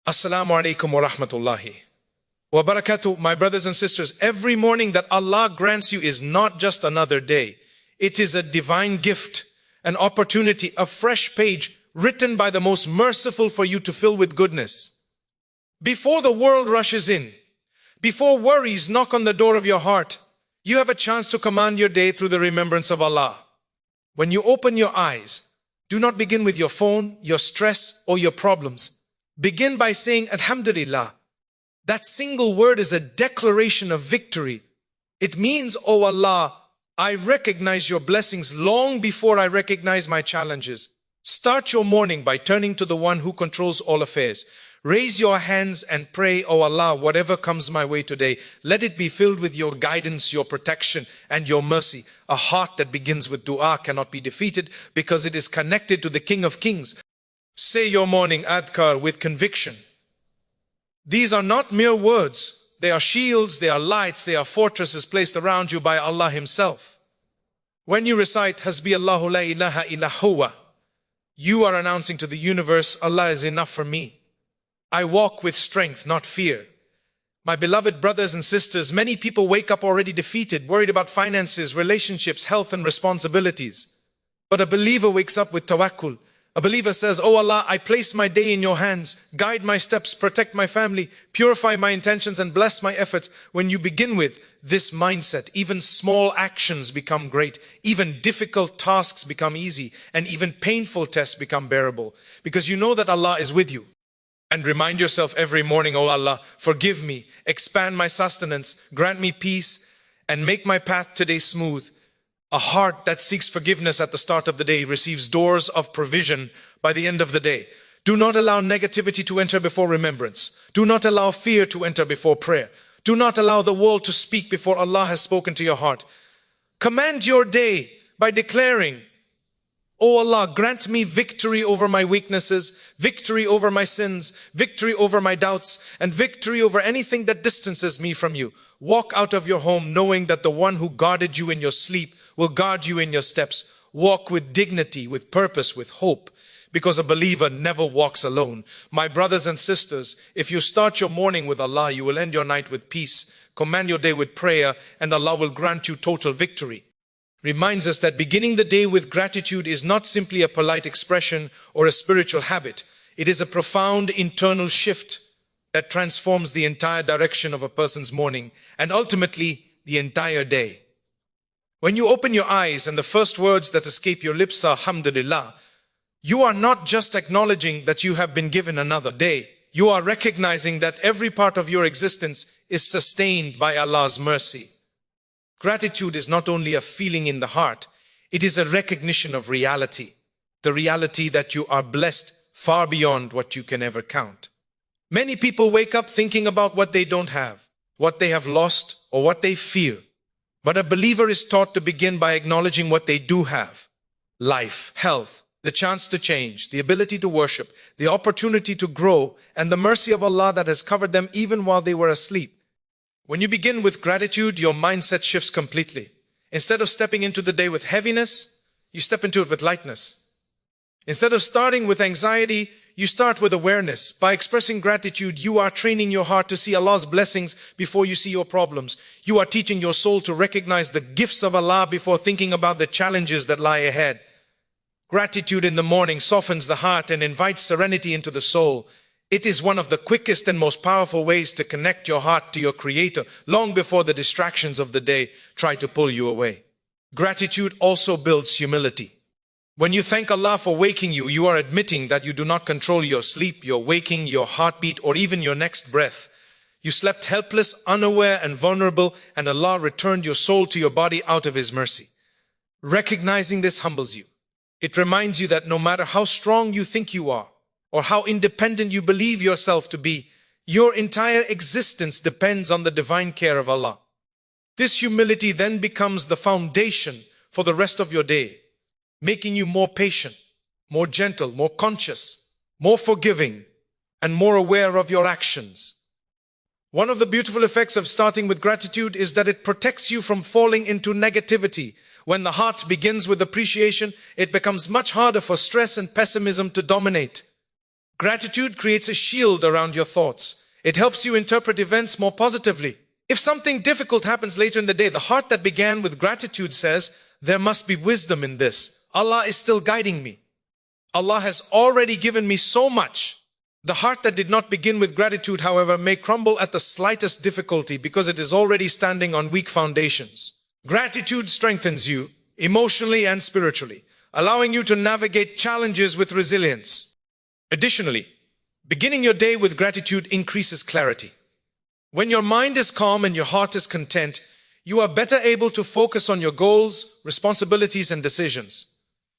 Assalamu alaikum wa rahmatullahi wa barakatuh. My brothers and sisters, every morning that Allah grants you is not just another day. It is a divine gift, an opportunity, a fresh page written by the most merciful for you to fill with goodness. Before the world rushes in, before worries knock on the door of your heart, you have a chance to command your day through the remembrance of Allah. When you open your eyes, do not begin with your phone, your stress, or your problems. Begin by saying, Alhamdulillah. That single word is a declaration of victory. It means, Oh Allah, I recognize your blessings long before I recognize my challenges. Start your morning by turning to the one who controls all affairs. Raise your hands and pray, Oh Allah, whatever comes my way today, let it be filled with your guidance, your protection, and your mercy. A heart that begins with dua cannot be defeated because it is connected to the King of Kings. Say your morning adhkar with conviction. These are not mere words. They are shields, they are lights, they are fortresses placed around you by Allah Himself. When you recite Hasbi Allahu la ilaha illa huwa, you are announcing to the universe, Allah is enough for me. I walk with strength, not fear. My beloved brothers and sisters, many people wake up already defeated, worried about finances, relationships, health and responsibilities. But a believer wakes up with tawakkul. A believer says, Oh Allah, I place my day in your hands, guide my steps, protect my family, purify my intentions and bless my efforts. When you begin with this mindset, even small actions become great, even difficult tasks become easy, and even painful tests become bearable, because you know that Allah is with you. And remind yourself every morning, Oh Allah, forgive me, expand my sustenance, grant me peace, and make my path today smooth. A heart that seeks forgiveness at the start of the day receives doors of provision by the end of the day. Do not allow negativity to enter before remembrance. Do not allow fear to enter before prayer. Do not allow the world to speak before Allah has spoken to your heart. Command your day by declaring, Oh Allah, grant me victory over my weaknesses, victory over my sins, victory over my doubts, and victory over anything that distances me from you. Walk out of your home knowing that the one who guarded you in your sleep will guard you in your steps. Walk with dignity, with purpose, with hope, because a believer never walks alone. My brothers and sisters, if you start your morning with Allah, you will end your night with peace. Command your day with prayer, and Allah will grant you total victory. Reminds us that beginning the day with gratitude is not simply a polite expression or a spiritual habit. It is a profound internal shift that transforms the entire direction of a person's morning and ultimately the entire day. When you open your eyes and the first words that escape your lips are Alhamdulillah, you are not just acknowledging that you have been given another day. You are recognizing that every part of your existence is sustained by Allah's mercy. Gratitude is not only a feeling in the heart, it is a recognition of reality. The reality that you are blessed far beyond what you can ever count. Many people wake up thinking about what they don't have, what they have lost, or what they fear. But a believer is taught to begin by acknowledging what they do have. Life, health, the chance to change, the ability to worship, the opportunity to grow, and the mercy of Allah that has covered them even while they were asleep. When you begin with gratitude, your mindset shifts completely. Instead of stepping into the day with heaviness, you step into it with lightness. Instead of starting with anxiety, you start with awareness. By expressing gratitude, you are training your heart to see Allah's blessings before you see your problems. You are teaching your soul to recognize the gifts of Allah before thinking about the challenges that lie ahead. Gratitude in the morning softens the heart and invites serenity into the soul. It is one of the quickest and most powerful ways to connect your heart to your Creator long before the distractions of the day try to pull you away. Gratitude also builds humility. When you thank Allah for waking you, you are admitting that you do not control your sleep, your waking, your heartbeat, or even your next breath. You slept helpless, unaware, and vulnerable, and Allah returned your soul to your body out of His mercy. Recognizing this humbles you. It reminds you that no matter how strong you think you are, or how independent you believe yourself to be, your entire existence depends on the divine care of Allah. This humility then becomes the foundation for the rest of your day, making you more patient, more gentle, more conscious, more forgiving, and more aware of your actions. One of the beautiful effects of starting with gratitude is that it protects you from falling into negativity. When the heart begins with appreciation, it becomes much harder for stress and pessimism to dominate. Gratitude creates a shield around your thoughts. It helps you interpret events more positively. If something difficult happens later in the day, the heart that began with gratitude says, there must be wisdom in this. Allah is still guiding me. Allah has already given me so much. The heart that did not begin with gratitude, however, may crumble at the slightest difficulty because it is already standing on weak foundations. Gratitude strengthens you emotionally and spiritually, allowing you to navigate challenges with resilience. Additionally, beginning your day with gratitude increases clarity. When your mind is calm and your heart is content, you are better able to focus on your goals, responsibilities, and decisions.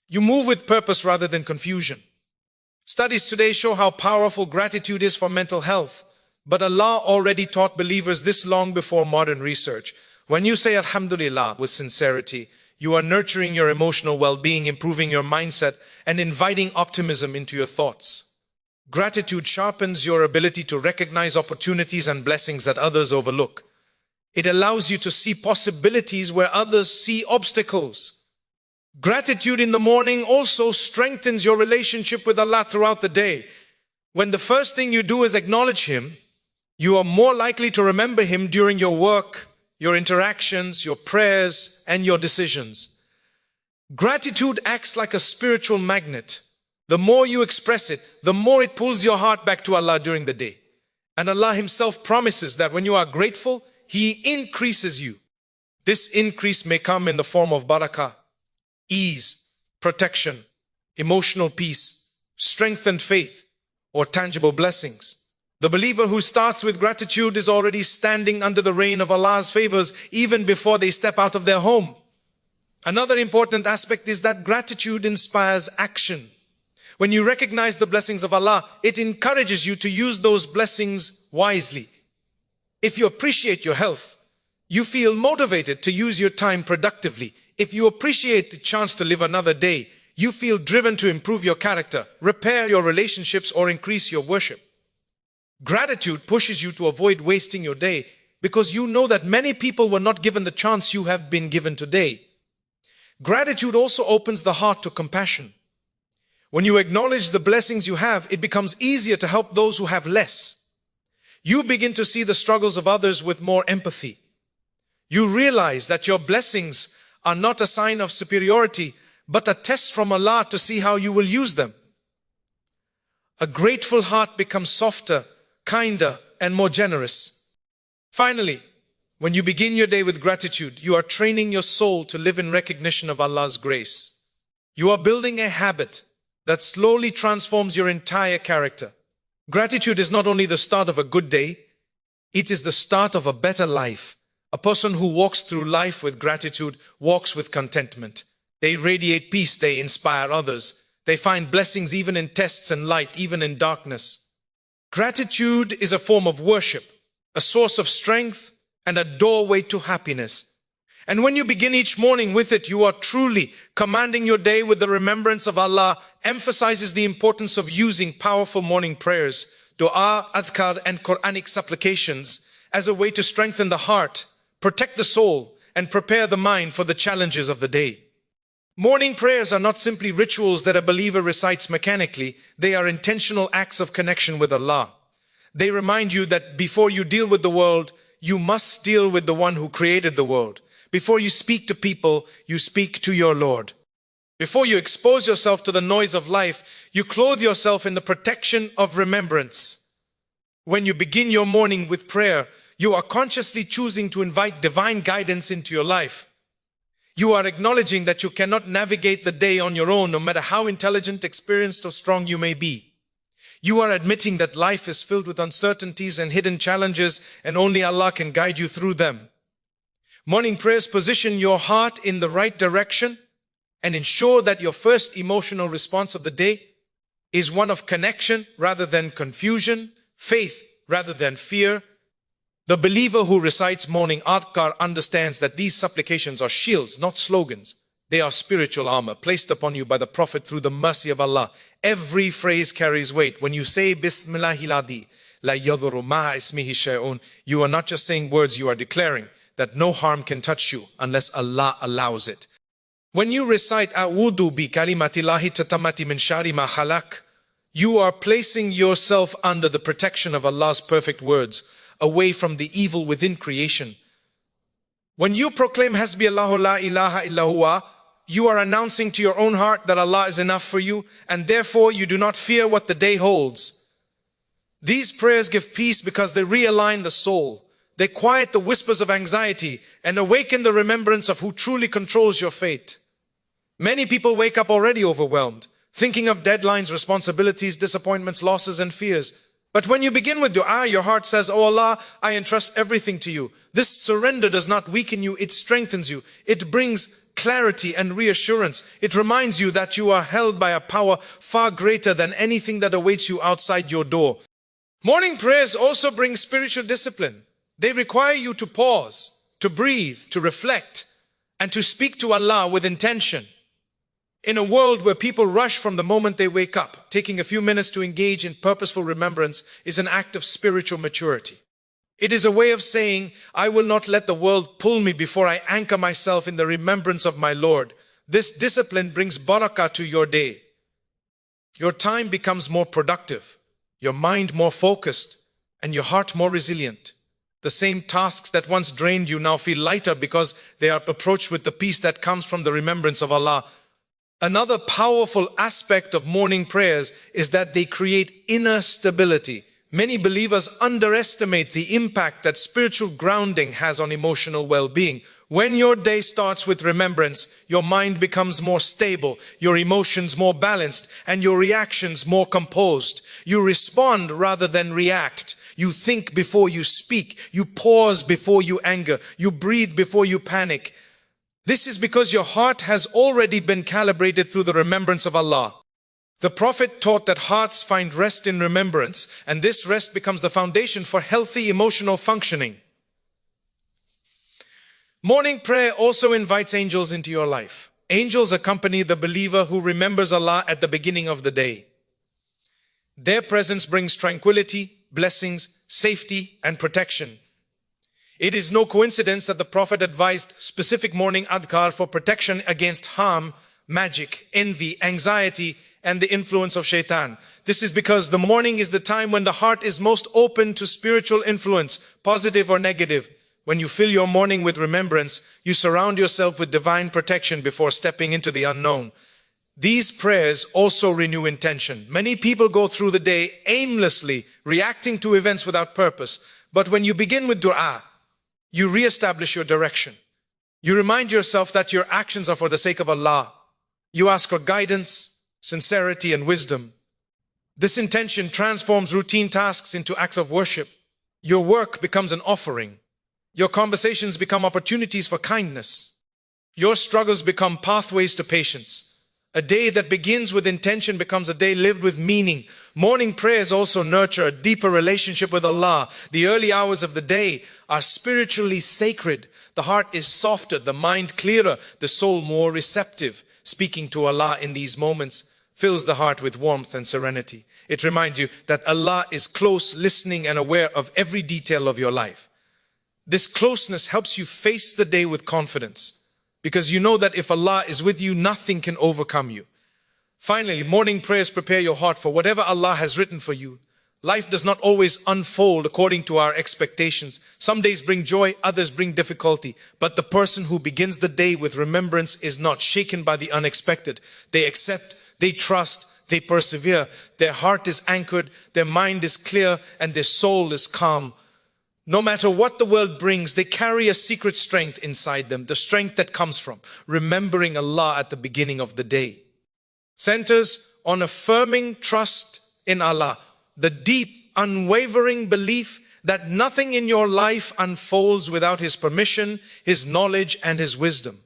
You move with purpose rather than confusion. Studies today show how powerful gratitude is for mental health, but Allah already taught believers this long before modern research. When you say Alhamdulillah with sincerity, you are nurturing your emotional well-being, improving your mindset, and inviting optimism into your thoughts. Gratitude sharpens your ability to recognize opportunities and blessings that others overlook. It allows you to see possibilities where others see obstacles. Gratitude in the morning also strengthens your relationship with Allah throughout the day. When the first thing you do is acknowledge Him, you are more likely to remember Him during your work, your interactions, your prayers, and your decisions. Gratitude acts like a spiritual magnet. The more you express it, the more it pulls your heart back to Allah during the day. And Allah Himself promises that when you are grateful, He increases you. This increase may come in the form of barakah, ease, protection, emotional peace, strengthened faith, or tangible blessings. The believer who starts with gratitude is already standing under the rain of Allah's favors even before they step out of their home. Another important aspect is that gratitude inspires action. When you recognize the blessings of Allah, it encourages you to use those blessings wisely. If you appreciate your health, you feel motivated to use your time productively. If you appreciate the chance to live another day, you feel driven to improve your character, repair your relationships, or increase your worship. Gratitude pushes you to avoid wasting your day because you know that many people were not given the chance you have been given today. Gratitude also opens the heart to compassion. When you acknowledge the blessings you have, it becomes easier to help those who have less. You begin to see the struggles of others with more empathy. You realize that your blessings are not a sign of superiority, but a test from Allah to see how you will use them. A grateful heart becomes softer, kinder, and more generous. Finally, when you begin your day with gratitude, you are training your soul to live in recognition of Allah's grace. You are building a habit that slowly transforms your entire character. Gratitude is not only the start of a good day, it is the start of a better life. A person who walks through life with gratitude walks with contentment. They radiate peace, they inspire others. They find blessings even in tests and light, even in darkness. Gratitude is a form of worship, a source of strength, and a doorway to happiness. And when you begin each morning with it, you are truly commanding your day with the remembrance of Allah. Emphasizes the importance of using powerful morning prayers, dua, adhkar, and Quranic supplications as a way to strengthen the heart, protect the soul, and prepare the mind for the challenges of the day. Morning prayers are not simply rituals that a believer recites mechanically. They are intentional acts of connection with Allah. They remind you that before you deal with the world, you must deal with the one who created the world. Before you speak to people, you speak to your Lord. Before you expose yourself to the noise of life, you clothe yourself in the protection of remembrance. When you begin your morning with prayer, you are consciously choosing to invite divine guidance into your life. You are acknowledging that you cannot navigate the day on your own, no matter how intelligent, experienced, or strong you may be. You are admitting that life is filled with uncertainties and hidden challenges, and only Allah can guide you through them. Morning prayers position your heart in the right direction and ensure that your first emotional response of the day is one of connection rather than confusion, faith rather than fear. The believer who recites morning adhkar understands that these supplications are shields, not slogans. They are spiritual armor placed upon you by the Prophet through the mercy of Allah. Every phrase carries weight. When you say Bismillahilladhi la yadurru ma ismihi shay'un, you are not just saying words, you are declaring that no harm can touch you unless Allah allows it. When you recite A'udhu bi kalimatillahi tatamati min shari ma khalaq, You are placing yourself under the protection of Allah's perfect words, away from the evil within creation. When you proclaim Hasbi Allahu la ilaha illa huwa, you are announcing to your own heart that Allah is enough for you, and therefore you do not fear what the day holds. These prayers give peace because they realign the soul. They quiet the whispers of anxiety and awaken the remembrance of who truly controls your fate. Many people wake up already overwhelmed, thinking of deadlines, responsibilities, disappointments, losses, and fears. But when you begin with dua, your heart says, "Oh Allah, I entrust everything to you." This surrender does not weaken you, it strengthens you. It brings clarity and reassurance. It reminds you that you are held by a power far greater than anything that awaits you outside your door. Morning prayers also bring spiritual discipline. They require you to pause, to breathe, to reflect, and to speak to Allah with intention. In a world where people rush from the moment they wake up, taking a few minutes to engage in purposeful remembrance is an act of spiritual maturity. It is a way of saying, I will not let the world pull me before I anchor myself in the remembrance of my Lord. This discipline brings barakah to your day. Your time becomes more productive, your mind more focused, and your heart more resilient. The same tasks that once drained you now feel lighter because they are approached with the peace that comes from the remembrance of Allah. Another powerful aspect of morning prayers is that they create inner stability. Many believers underestimate the impact that spiritual grounding has on emotional well-being. When your day starts with remembrance, your mind becomes more stable, your emotions more balanced, and your reactions more composed. You respond rather than react. You think before you speak. You pause before you anger. You breathe before you panic. This is because your heart has already been calibrated through the remembrance of Allah. The Prophet taught that hearts find rest in remembrance, and this rest becomes the foundation for healthy emotional functioning. Morning prayer also invites angels into your life. Angels accompany the believer who remembers Allah at the beginning of the day. Their presence brings tranquility, blessings, safety, and protection. It is no coincidence that the Prophet advised specific morning adhkar for protection against harm, magic, envy, anxiety, and the influence of shaitan. This is because the morning is the time when the heart is most open to spiritual influence, positive or negative. When you fill your morning with remembrance, you surround yourself with divine protection before stepping into the unknown. These prayers also renew intention. Many people go through the day aimlessly, reacting to events without purpose. But when you begin with dua, you re-establish your direction. You remind yourself that your actions are for the sake of Allah. You ask for guidance, sincerity, and wisdom. This intention transforms routine tasks into acts of worship. Your work becomes an offering. Your conversations become opportunities for kindness. Your struggles become pathways to patience. A day that begins with intention becomes a day lived with meaning. Morning prayers also nurture a deeper relationship with Allah. The early hours of the day are spiritually sacred. The heart is softer, the mind clearer, the soul more receptive. Speaking to Allah in these moments fills the heart with warmth and serenity. It reminds you that Allah is close, listening, and aware of every detail of your life. This closeness helps you face the day with confidence, because you know that if Allah is with you, nothing can overcome you. Finally, morning prayers prepare your heart for whatever Allah has written for you. Life does not always unfold according to our expectations. Some days bring joy, others bring difficulty. But the person who begins the day with remembrance is not shaken by the unexpected. They accept, they trust, they persevere. Their heart is anchored, their mind is clear, and their soul is calm. No matter what the world brings, they carry a secret strength inside them, the strength that comes from remembering Allah at the beginning of the day. Centers on affirming trust in Allah, the deep, unwavering belief that nothing in your life unfolds without His permission, His knowledge, and His wisdom.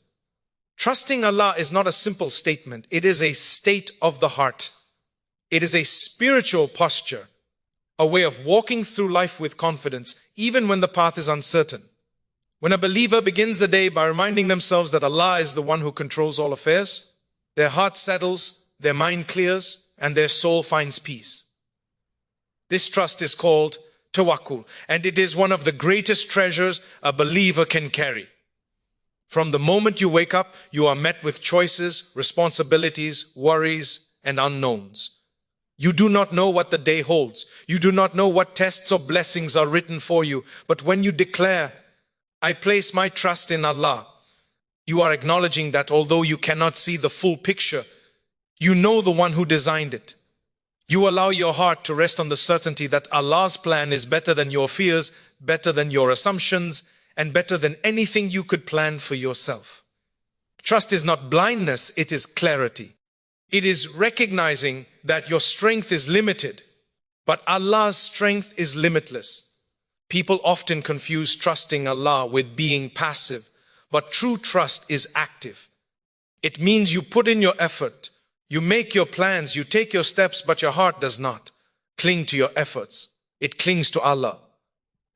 Trusting Allah is not a simple statement. It is a state of the heart. It is a spiritual posture, a way of walking through life with confidence, even when the path is uncertain. When a believer begins the day by reminding themselves that Allah is the one who controls all affairs, their heart settles, their mind clears, and their soul finds peace. This trust is called tawakkul, and it is one of the greatest treasures a believer can carry. From the moment you wake up, you are met with choices, responsibilities, worries, and unknowns. You do not know what the day holds. You do not know what tests or blessings are written for you. But when you declare, I place my trust in Allah, you are acknowledging that although you cannot see the full picture, you know the one who designed it. You allow your heart to rest on the certainty that Allah's plan is better than your fears, better than your assumptions, and better than anything you could plan for yourself. Trust is not blindness, it is clarity. It is recognizing that your strength is limited, but Allah's strength is limitless. People often confuse trusting Allah with being passive, but true trust is active. It means you put in your effort, you make your plans, you take your steps, but your heart does not cling to your efforts. It clings to Allah.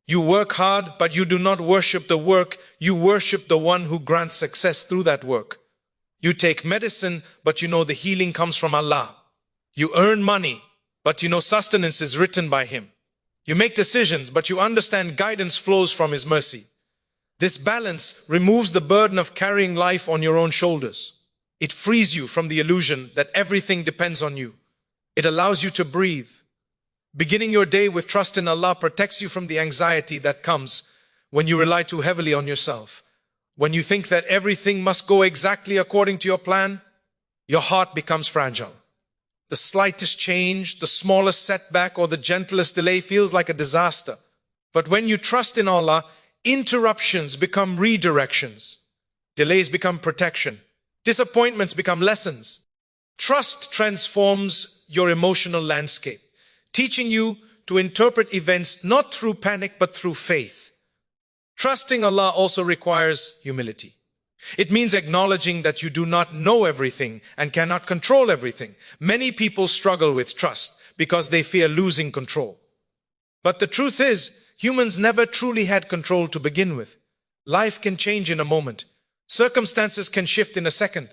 You work hard, but you do not worship the work. You worship the one who grants success through that work. You take medicine, but you know the healing comes from Allah. You earn money, but you know sustenance is written by Him. You make decisions, but you understand guidance flows from His mercy. This balance removes the burden of carrying life on your own shoulders. It frees you from the illusion that everything depends on you. It allows you to breathe. Beginning your day with trust in Allah protects you from the anxiety that comes when you rely too heavily on yourself. When you think that everything must go exactly according to your plan, your heart becomes fragile. The slightest change, the smallest setback, or the gentlest delay feels like a disaster. But when you trust in Allah, interruptions become redirections. Delays become protection. Disappointments become lessons. Trust transforms your emotional landscape, teaching you to interpret events not through panic but through faith. Trusting Allah also requires humility. It means acknowledging that you do not know everything and cannot control everything. Many people struggle with trust because they fear losing control. But the truth is, humans never truly had control to begin with. Life can change in a moment. Circumstances can shift in a second.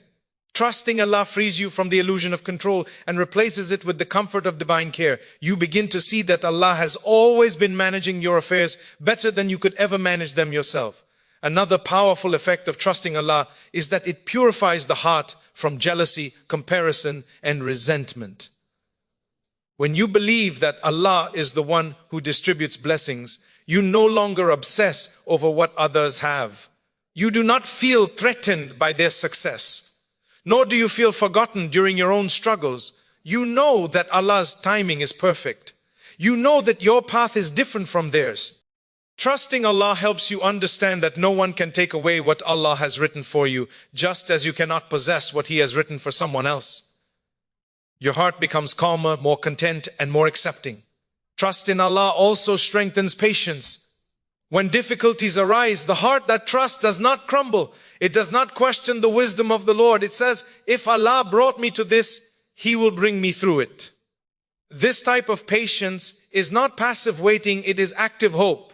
Trusting Allah frees you from the illusion of control and replaces it with the comfort of divine care. You begin to see that Allah has always been managing your affairs better than you could ever manage them yourself. Another powerful effect of trusting Allah is that it purifies the heart from jealousy, comparison, and resentment. When you believe that Allah is the one who distributes blessings, you no longer obsess over what others have. You do not feel threatened by their success, nor do you feel forgotten during your own struggles. You know that Allah's timing is perfect. You know that your path is different from theirs. Trusting Allah helps you understand that no one can take away what Allah has written for you, just as you cannot possess what He has written for someone else. Your heart becomes calmer, more content, and more accepting. Trust in Allah also strengthens patience. When difficulties arise, the heart that trusts does not crumble. It does not question the wisdom of the Lord. It says, if Allah brought me to this, He will bring me through it. This type of patience is not passive waiting, it is active hope.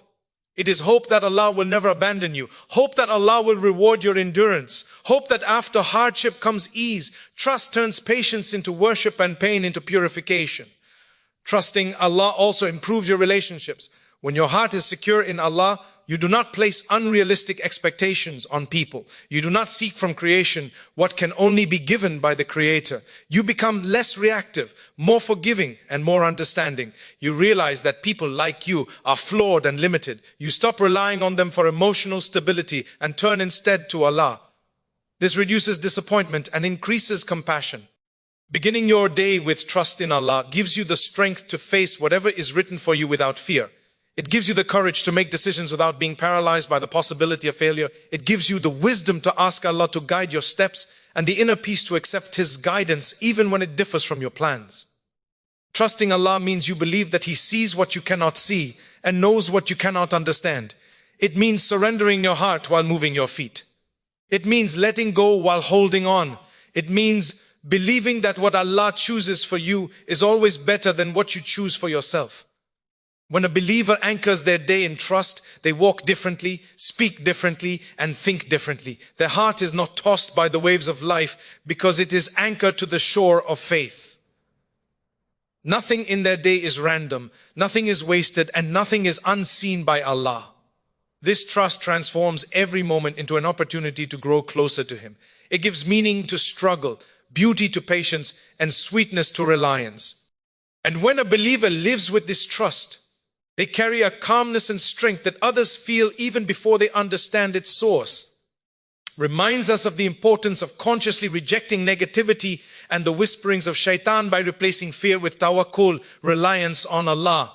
It is hope that Allah will never abandon you. Hope that Allah will reward your endurance. Hope that after hardship comes ease. Trust turns patience into worship and pain into purification. Trusting Allah also improves your relationships. When your heart is secure in Allah, you do not place unrealistic expectations on people. You do not seek from creation what can only be given by the Creator. You become less reactive, more forgiving, and more understanding. You realize that people like you are flawed and limited. You stop relying on them for emotional stability and turn instead to Allah. This reduces disappointment and increases compassion. Beginning your day with trust in Allah gives you the strength to face whatever is written for you without fear. It gives you the courage to make decisions without being paralyzed by the possibility of failure. It gives you the wisdom to ask Allah to guide your steps and the inner peace to accept His guidance even when it differs from your plans. Trusting Allah means you believe that He sees what you cannot see and knows what you cannot understand. It means surrendering your heart while moving your feet. It means letting go while holding on. It means believing that what Allah chooses for you is always better than what you choose for yourself. When a believer anchors their day in trust, they walk differently, speak differently, and think differently. Their heart is not tossed by the waves of life because it is anchored to the shore of faith. Nothing in their day is random, nothing is wasted, and nothing is unseen by Allah. This trust transforms every moment into an opportunity to grow closer to Him. It gives meaning to struggle, beauty to patience, and sweetness to reliance. And when a believer lives with this trust, they carry a calmness and strength that others feel even before they understand its source. Reminds us of the importance of consciously rejecting negativity and the whisperings of shaitan by replacing fear with tawakkul, reliance on Allah.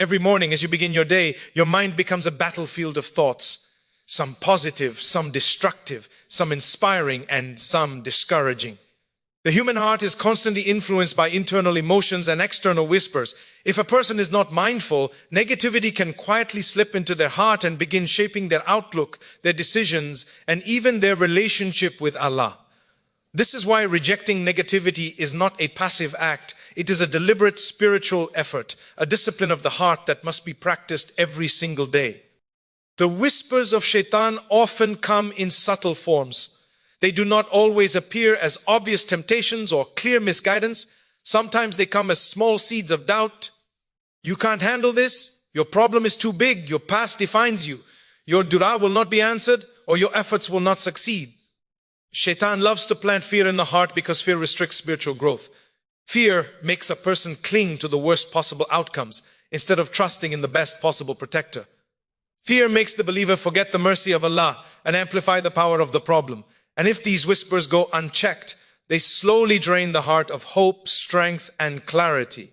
Every morning as you begin your day, your mind becomes a battlefield of thoughts. Some positive, some destructive, some inspiring, and some discouraging. The human heart is constantly influenced by internal emotions and external whispers. If a person is not mindful, negativity can quietly slip into their heart and begin shaping their outlook, their decisions, and even their relationship with Allah. This is why rejecting negativity is not a passive act. It is a deliberate spiritual effort, a discipline of the heart that must be practiced every single day. The whispers of shaitan often come in subtle forms. They do not always appear as obvious temptations or clear misguidance. Sometimes they come as small seeds of doubt. You can't handle this. Your problem is too big. Your past defines you. Your dua will not be answered, or your efforts will not succeed. Shaitan loves to plant fear in the heart because fear restricts spiritual growth. Fear makes a person cling to the worst possible outcomes instead of trusting in the best possible protector. Fear makes the believer forget the mercy of Allah and amplify the power of the problem. And if these whispers go unchecked, they slowly drain the heart of hope, strength, and clarity.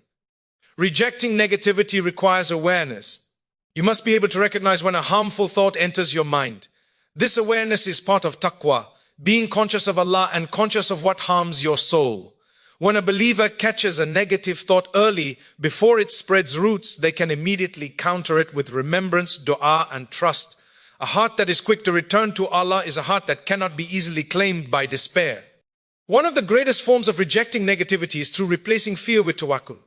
Rejecting negativity requires awareness. You must be able to recognize when a harmful thought enters your mind. This awareness is part of taqwa, being conscious of Allah and conscious of what harms your soul. When a believer catches a negative thought early, before it spreads roots, they can immediately counter it with remembrance, dua, and trust. A heart that is quick to return to Allah is a heart that cannot be easily claimed by despair. One of the greatest forms of rejecting negativity is through replacing fear with tawakkul.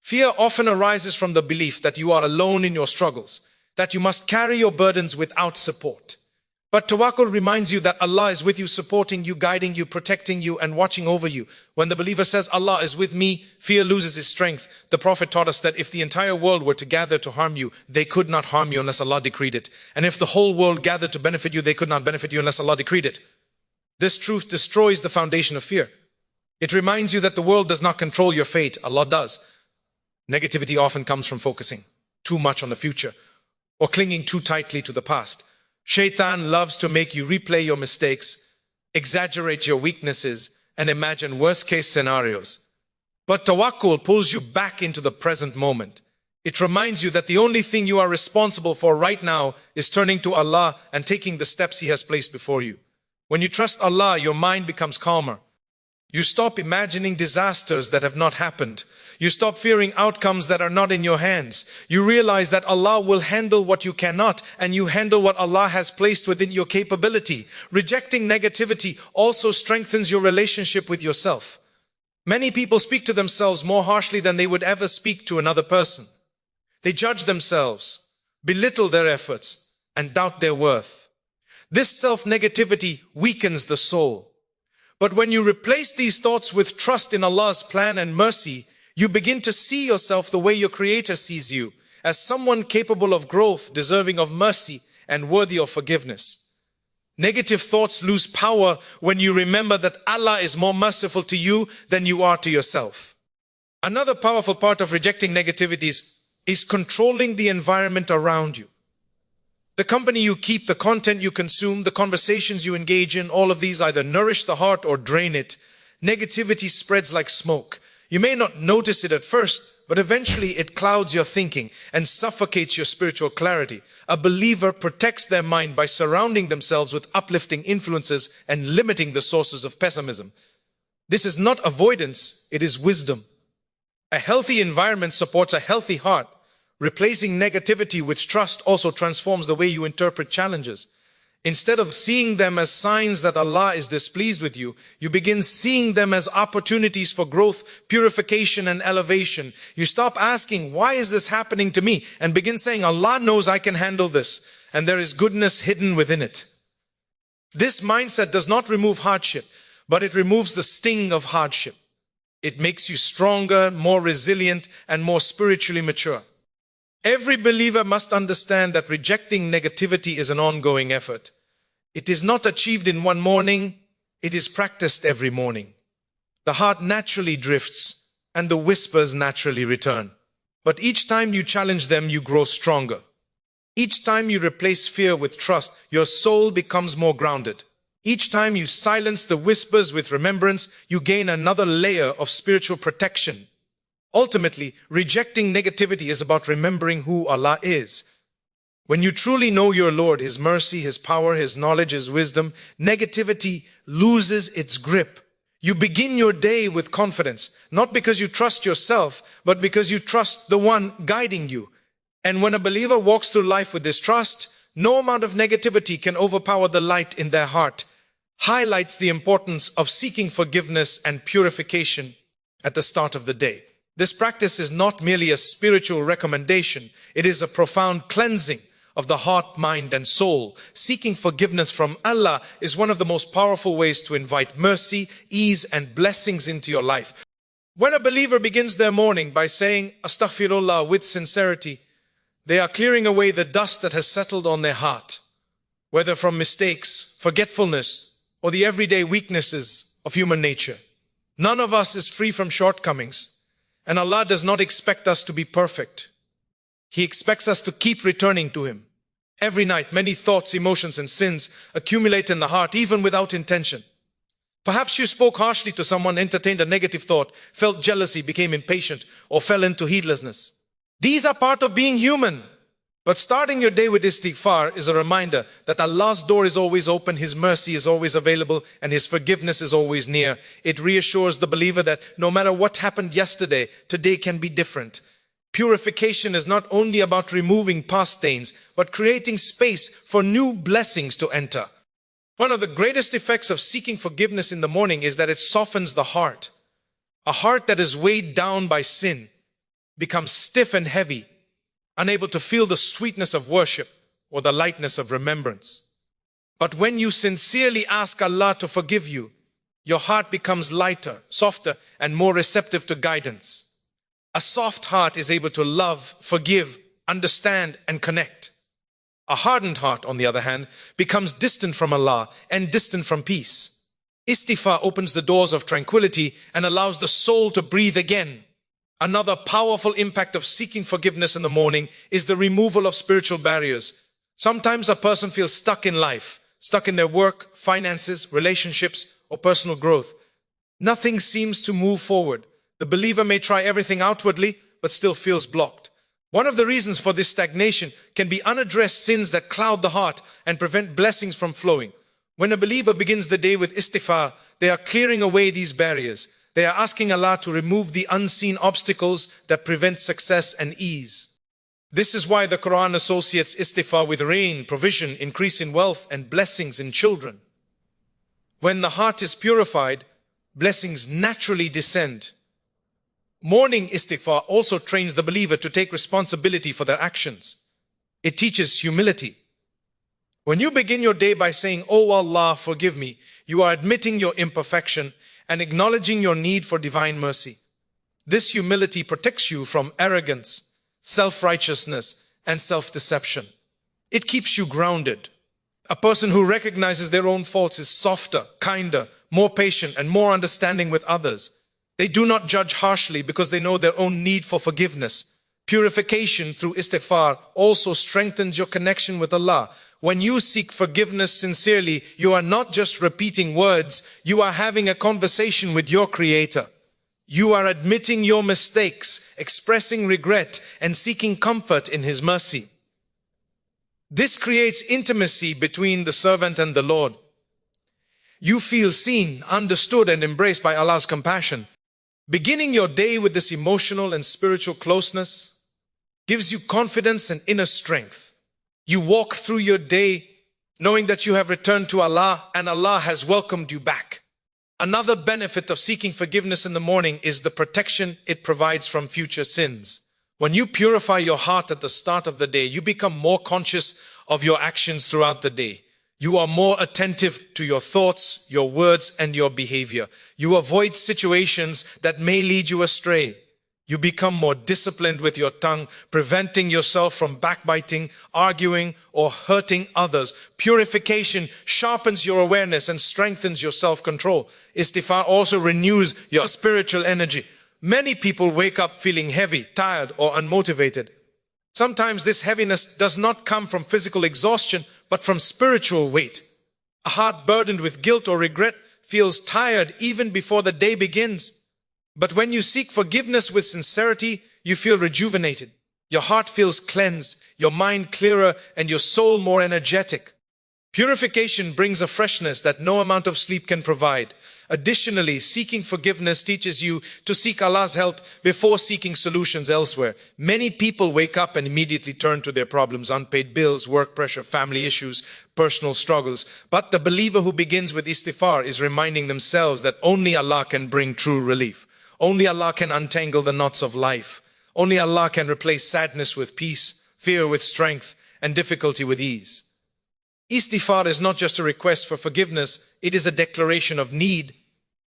Fear often arises from the belief that you are alone in your struggles, that you must carry your burdens without support. But tawakkul reminds you that Allah is with you, supporting you, guiding you, protecting you, and watching over you. When the believer says, Allah is with me, fear loses its strength. The Prophet taught us that if the entire world were to gather to harm you, they could not harm you unless Allah decreed it. And if the whole world gathered to benefit you, they could not benefit you unless Allah decreed it. This truth destroys the foundation of fear. It reminds you that the world does not control your fate, Allah does. Negativity often comes from focusing too much on the future or clinging too tightly to the past. Shaitan loves to make you replay your mistakes, exaggerate your weaknesses, and imagine worst-case scenarios. But tawakkul pulls you back into the present moment. It reminds you that the only thing you are responsible for right now is turning to Allah and taking the steps He has placed before you. When you trust Allah, your mind becomes calmer. You stop imagining disasters that have not happened. You stop fearing outcomes that are not in your hands. You realize that Allah will handle what you cannot, and you handle what Allah has placed within your capability. Rejecting negativity also strengthens your relationship with yourself. Many people speak to themselves more harshly than they would ever speak to another person. They judge themselves, belittle their efforts, and doubt their worth. This self-negativity weakens the soul. But when you replace these thoughts with trust in Allah's plan and mercy, you begin to see yourself the way your Creator sees you, as someone capable of growth, deserving of mercy, and worthy of forgiveness. Negative thoughts lose power when you remember that Allah is more merciful to you than you are to yourself. Another powerful part of rejecting negativities is controlling the environment around you. The company you keep, the content you consume, the conversations you engage in, all of these either nourish the heart or drain it. Negativity spreads like smoke. You may not notice it at first, but eventually it clouds your thinking and suffocates your spiritual clarity. A believer protects their mind by surrounding themselves with uplifting influences and limiting the sources of pessimism. This is not avoidance, it is wisdom. A healthy environment supports a healthy heart. Replacing negativity with trust also transforms the way you interpret challenges. Instead of seeing them as signs that Allah is displeased with you, you begin seeing them as opportunities for growth, purification, and elevation. You stop asking, why is this happening to me? And begin saying, Allah knows I can handle this, and there is goodness hidden within it. This mindset does not remove hardship, but it removes the sting of hardship. It makes you stronger, more resilient, and more spiritually mature. Every believer must understand that rejecting negativity is an ongoing effort. It is not achieved in one morning, it is practiced every morning. The heart naturally drifts, and the whispers naturally return. But each time you challenge them, you grow stronger. Each time you replace fear with trust, your soul becomes more grounded. Each time you silence the whispers with remembrance, you gain another layer of spiritual protection. Ultimately, rejecting negativity is about remembering who Allah is. When you truly know your Lord, His mercy, His power, His knowledge, His wisdom, negativity loses its grip. You begin your day with confidence, not because you trust yourself, but because you trust the one guiding you. And when a believer walks through life with this trust, no amount of negativity can overpower the light in their heart. Highlights the importance of seeking forgiveness and purification at the start of the day. This practice is not merely a spiritual recommendation, it is a profound cleansing of the heart, mind, and soul. Seeking forgiveness from Allah is one of the most powerful ways to invite mercy, ease, and blessings into your life. When a believer begins their morning by saying Astaghfirullah with sincerity, they are clearing away the dust that has settled on their heart, whether from mistakes, forgetfulness, or the everyday weaknesses of human nature. None of us is free from shortcomings, and Allah does not expect us to be perfect. He expects us to keep returning to Him. Every night, many thoughts, emotions, and sins accumulate in the heart, even without intention. Perhaps you spoke harshly to someone, entertained a negative thought, felt jealousy, became impatient, or fell into heedlessness. These are part of being human. But starting your day with istighfar is a reminder that Allah's door is always open, His mercy is always available, and His forgiveness is always near. It reassures the believer that no matter what happened yesterday, today can be different. Purification is not only about removing past stains, but creating space for new blessings to enter. One of the greatest effects of seeking forgiveness in the morning is that it softens the heart. A heart that is weighed down by sin becomes stiff and heavy, unable to feel the sweetness of worship or the lightness of remembrance. But when you sincerely ask Allah to forgive you, your heart becomes lighter, softer, and more receptive to guidance. A soft heart is able to love, forgive, understand, and connect. A hardened heart, on the other hand, becomes distant from Allah and distant from peace. Istighfar opens the doors of tranquility and allows the soul to breathe again. Another powerful impact of seeking forgiveness in the morning is the removal of spiritual barriers. Sometimes a person feels stuck in life, stuck in their work, finances, relationships, or personal growth. Nothing seems to move forward. The believer may try everything outwardly, but still feels blocked. One of the reasons for this stagnation can be unaddressed sins that cloud the heart and prevent blessings from flowing. When a believer begins the day with istighfar, they are clearing away these barriers. They are asking Allah to remove the unseen obstacles that prevent success and ease. This is why the Quran associates istighfar with rain, provision, increase in wealth, and blessings in children. When the heart is purified, blessings naturally descend. Morning istighfar also trains the believer to take responsibility for their actions. It teaches humility. When you begin your day by saying, "Oh Allah, forgive me," you are admitting your imperfection and acknowledging your need for divine mercy. This humility protects you from arrogance, self-righteousness, and self-deception. It keeps you grounded. A person who recognizes their own faults is softer, kinder, more patient, and more understanding with others. They do not judge harshly because they know their own need for forgiveness. Purification through istighfar also strengthens your connection with Allah. When you seek forgiveness sincerely, you are not just repeating words, you are having a conversation with your Creator. You are admitting your mistakes, expressing regret, and seeking comfort in His mercy. This creates intimacy between the servant and the Lord. You feel seen, understood, and embraced by Allah's compassion. Beginning your day with this emotional and spiritual closeness gives you confidence and inner strength. You walk through your day knowing that you have returned to Allah and Allah has welcomed you back. Another benefit of seeking forgiveness in the morning is the protection it provides from future sins. When you purify your heart at the start of the day, you become more conscious of your actions throughout the day. You are more attentive to your thoughts, your words, and your behavior. You avoid situations that may lead you astray. You become more disciplined with your tongue, preventing yourself from backbiting, arguing, or hurting others. Purification sharpens your awareness and strengthens your self-control. Istighfar also renews your spiritual energy. Many people wake up feeling heavy, tired, or unmotivated. Sometimes this heaviness does not come from physical exhaustion, but from spiritual weight. A heart burdened with guilt or regret feels tired even before the day begins. But when you seek forgiveness with sincerity, you feel rejuvenated. Your heart feels cleansed, your mind clearer, and your soul more energetic. Purification brings a freshness that no amount of sleep can provide. Additionally, seeking forgiveness teaches you to seek Allah's help before seeking solutions elsewhere. Many people wake up and immediately turn to their problems: unpaid bills, work pressure, family issues, personal struggles. But the believer who begins with istighfar is reminding themselves that only Allah can bring true relief. Only Allah can untangle the knots of life. Only Allah can replace sadness with peace, fear with strength, and difficulty with ease. Istighfar is not just a request for forgiveness, it is a declaration of need.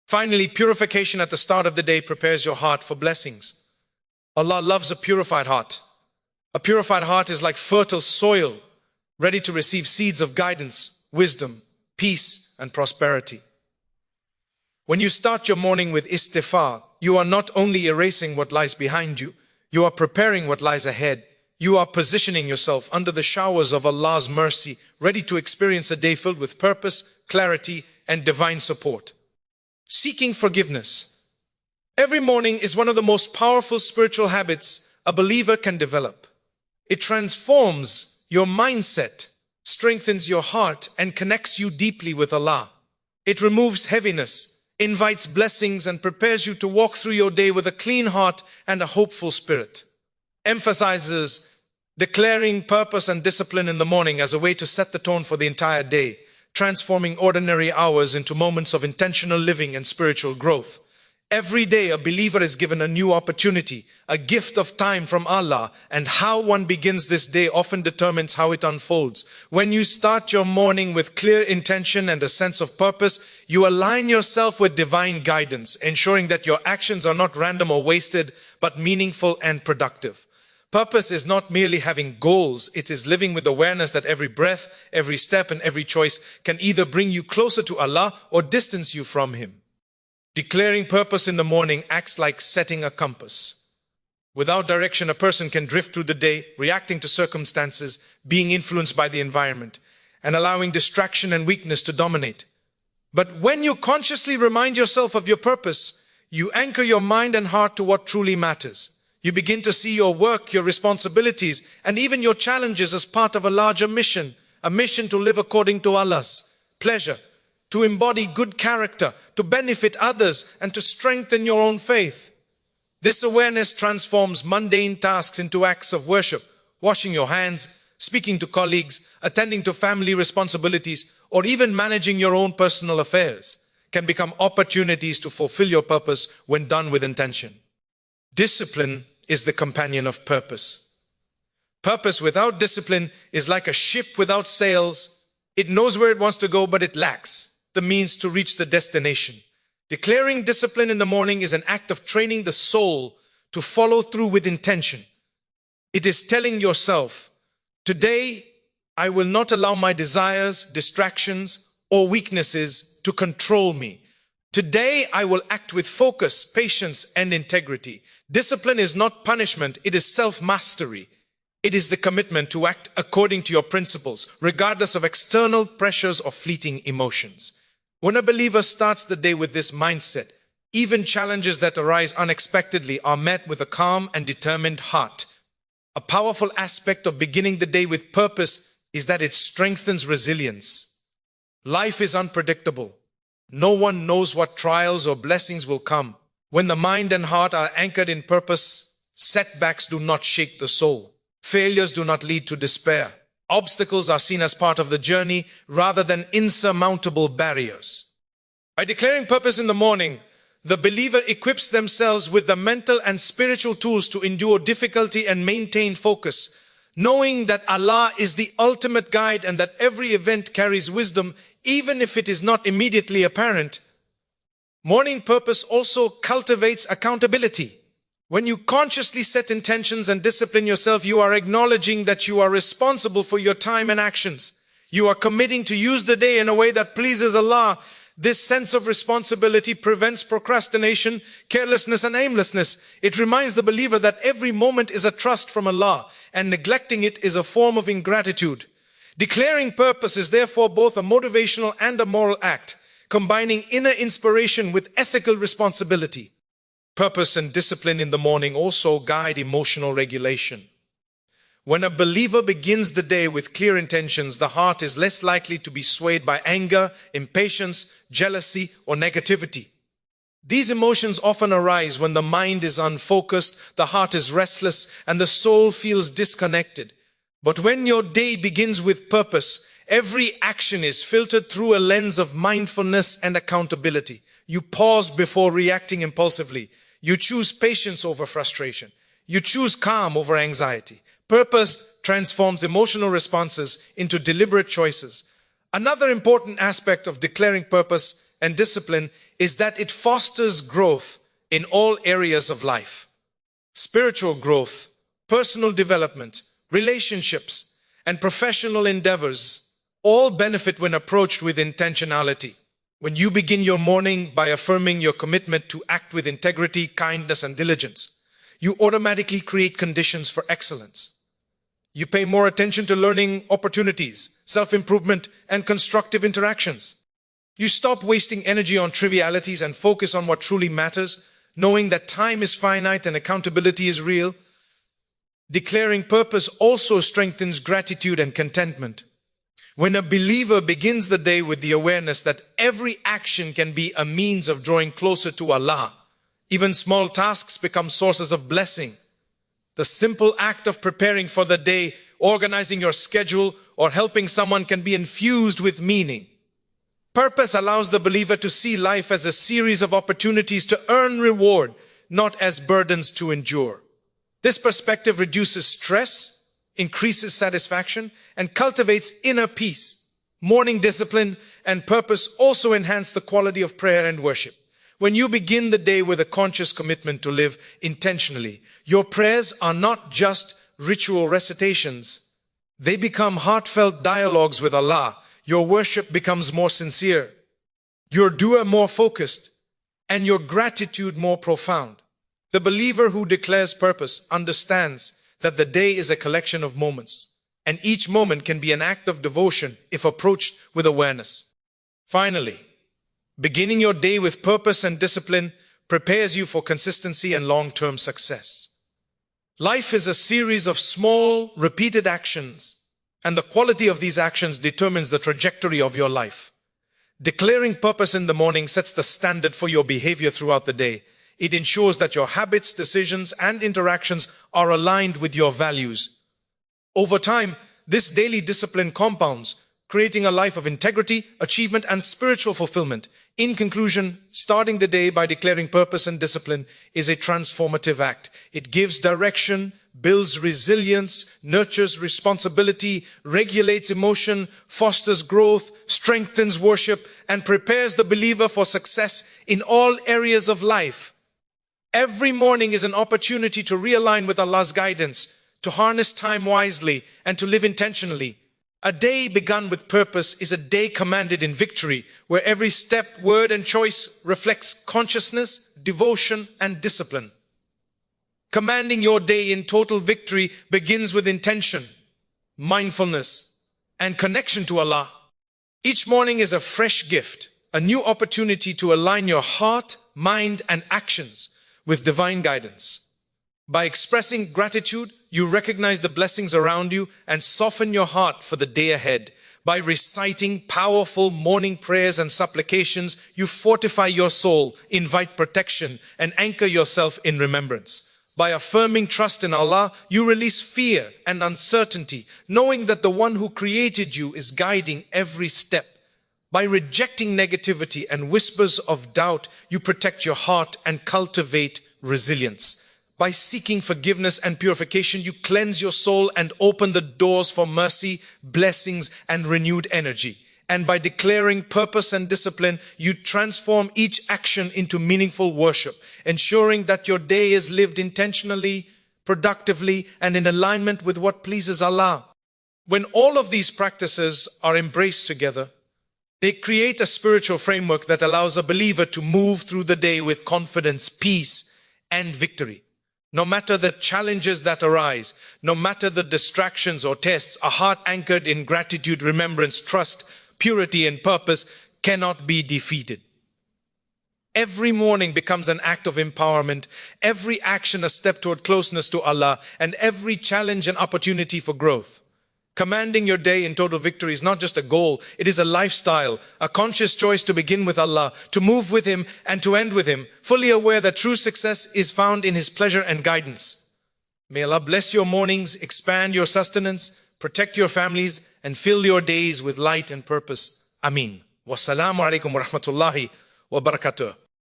Finally, purification at the start of the day prepares your heart for blessings. Allah loves a purified heart. A purified heart is like fertile soil, ready to receive seeds of guidance, wisdom, peace, and prosperity. When you start your morning with istighfar, you are not only erasing what lies behind you, you are preparing what lies ahead. You are positioning yourself under the showers of Allah's mercy, ready to experience a day filled with purpose, clarity, and divine support. Seeking forgiveness. Every morning is one of the most powerful spiritual habits a believer can develop. It transforms your mindset, strengthens your heart, and connects you deeply with Allah. It removes heaviness, invites blessings, and prepares you to walk through your day with a clean heart and a hopeful spirit. Emphasizes declaring purpose and discipline in the morning as a way to set the tone for the entire day, transforming ordinary hours into moments of intentional living and spiritual growth. Every day, a believer is given a new opportunity, a gift of time from Allah, and how one begins this day often determines how it unfolds. When you start your morning with clear intention and a sense of purpose, you align yourself with divine guidance, ensuring that your actions are not random or wasted, but meaningful and productive. Purpose is not merely having goals, it is living with awareness that every breath, every step, and every choice can either bring you closer to Allah or distance you from Him. Declaring purpose in the morning acts like setting a compass. Without direction, a person can drift through the day, reacting to circumstances, being influenced by the environment, and allowing distraction and weakness to dominate. But when you consciously remind yourself of your purpose, you anchor your mind and heart to what truly matters. You begin to see your work, your responsibilities, and even your challenges as part of a larger mission, a mission to live according to Allah's pleasure, to embody good character, to benefit others, and to strengthen your own faith. This awareness transforms mundane tasks into acts of worship. Washing your hands, speaking to colleagues, attending to family responsibilities, or even managing your own personal affairs can become opportunities to fulfill your purpose when done with intention. Discipline is the companion of purpose. Purpose without discipline is like a ship without sails. It knows where it wants to go, but it lacks the means to reach the destination. Declaring discipline in the morning is an act of training the soul to follow through with intention. It is telling yourself, today I will not allow my desires, distractions, or weaknesses to control me. Today I will act with focus, patience, and integrity. Discipline is not punishment, it is self-mastery. It is the commitment to act according to your principles, regardless of external pressures or fleeting emotions. When a believer starts the day with this mindset, even challenges that arise unexpectedly are met with a calm and determined heart. A powerful aspect of beginning the day with purpose is that it strengthens resilience. Life is unpredictable. No one knows what trials or blessings will come. When the mind and heart are anchored in purpose, setbacks do not shake the soul. Failures do not lead to despair. Obstacles are seen as part of the journey rather than insurmountable barriers. By declaring purpose in the morning, the believer equips themselves with the mental and spiritual tools to endure difficulty and maintain focus, knowing that Allah is the ultimate guide and that every event carries wisdom, even if it is not immediately apparent. Morning purpose also cultivates accountability. When you consciously set intentions and discipline yourself, you are acknowledging that you are responsible for your time and actions. You are committing to use the day in a way that pleases Allah. This sense of responsibility prevents procrastination, carelessness, and aimlessness. It reminds the believer that every moment is a trust from Allah, and neglecting it is a form of ingratitude. Declaring purpose is therefore both a motivational and a moral act, combining inner inspiration with ethical responsibility. Purpose and discipline in the morning also guide emotional regulation. When a believer begins the day with clear intentions, the heart is less likely to be swayed by anger, impatience, jealousy, or negativity. These emotions often arise when the mind is unfocused, the heart is restless, and the soul feels disconnected. But when your day begins with purpose, every action is filtered through a lens of mindfulness and accountability. You pause before reacting impulsively. You choose patience over frustration. You choose calm over anxiety. Purpose transforms emotional responses into deliberate choices. Another important aspect of declaring purpose and discipline is that it fosters growth in all areas of life. Spiritual growth, personal development, relationships, and professional endeavors all benefit when approached with intentionality. When you begin your morning by affirming your commitment to act with integrity, kindness, and diligence, you automatically create conditions for excellence. You pay more attention to learning opportunities, self-improvement, and constructive interactions. You stop wasting energy on trivialities and focus on what truly matters, knowing that time is finite and accountability is real. Declaring purpose also strengthens gratitude and contentment. When a believer begins the day with the awareness that every action can be a means of drawing closer to Allah, even small tasks become sources of blessing. The simple act of preparing for the day, organizing your schedule, or helping someone can be infused with meaning. Purpose allows the believer to see life as a series of opportunities to earn reward, not as burdens to endure. This perspective reduces stress, increases satisfaction, and cultivates inner peace. Morning discipline and purpose also enhance the quality of prayer and worship. When you begin the day with a conscious commitment to live intentionally, your prayers are not just ritual recitations. They become heartfelt dialogues with Allah. Your worship becomes more sincere, your dua more focused, and your gratitude more profound. The believer who declares purpose understands that the day is a collection of moments, and each moment can be an act of devotion if approached with awareness. Finally, beginning your day with purpose and discipline prepares you for consistency and long-term success. Life is a series of small, repeated actions, and the quality of these actions determines the trajectory of your life. Declaring purpose in the morning sets the standard for your behavior throughout the day. It ensures that your habits, decisions, and interactions are aligned with your values. Over time, this daily discipline compounds, creating a life of integrity, achievement, and spiritual fulfillment. In conclusion, starting the day by declaring purpose and discipline is a transformative act. It gives direction, builds resilience, nurtures responsibility, regulates emotion, fosters growth, strengthens worship, and prepares the believer for success in all areas of life. Every morning is an opportunity to realign with Allah's guidance, to harness time wisely, and to live intentionally. A day begun with purpose is a day commanded in victory, where every step, word, and choice reflects consciousness, devotion, and discipline. Commanding your day in total victory begins with intention, mindfulness, and connection to Allah. Each morning is a fresh gift, a new opportunity to align your heart, mind, and actions with divine guidance. By expressing gratitude, you recognize the blessings around you and soften your heart for the day ahead. By reciting powerful morning prayers and supplications, you fortify your soul, invite protection, and anchor yourself in remembrance. By affirming trust in Allah, you release fear and uncertainty, knowing that the one who created you is guiding every step. By rejecting negativity and whispers of doubt, you protect your heart and cultivate resilience. By seeking forgiveness and purification, you cleanse your soul and open the doors for mercy, blessings, and renewed energy. And by declaring purpose and discipline, you transform each action into meaningful worship, ensuring that your day is lived intentionally, productively, and in alignment with what pleases Allah. When all of these practices are embraced together, They create a spiritual framework that allows a believer to move through the day with confidence, peace, and victory. No matter the challenges that arise, no matter the distractions or tests, a heart anchored in gratitude, remembrance, trust, purity, and purpose cannot be defeated. Every morning becomes an act of empowerment, every action a step toward closeness to Allah, and every challenge an opportunity for growth. Commanding your day in total victory is not just a goal, it is a lifestyle, a conscious choice to begin with Allah, to move with Him and to end with Him, fully aware that true success is found in His pleasure and guidance. May Allah bless your mornings, expand your sustenance, protect your families, and fill your days with light and purpose. Ameen. Wassalamu alaikum wa rahmatullahi wa barakatuh.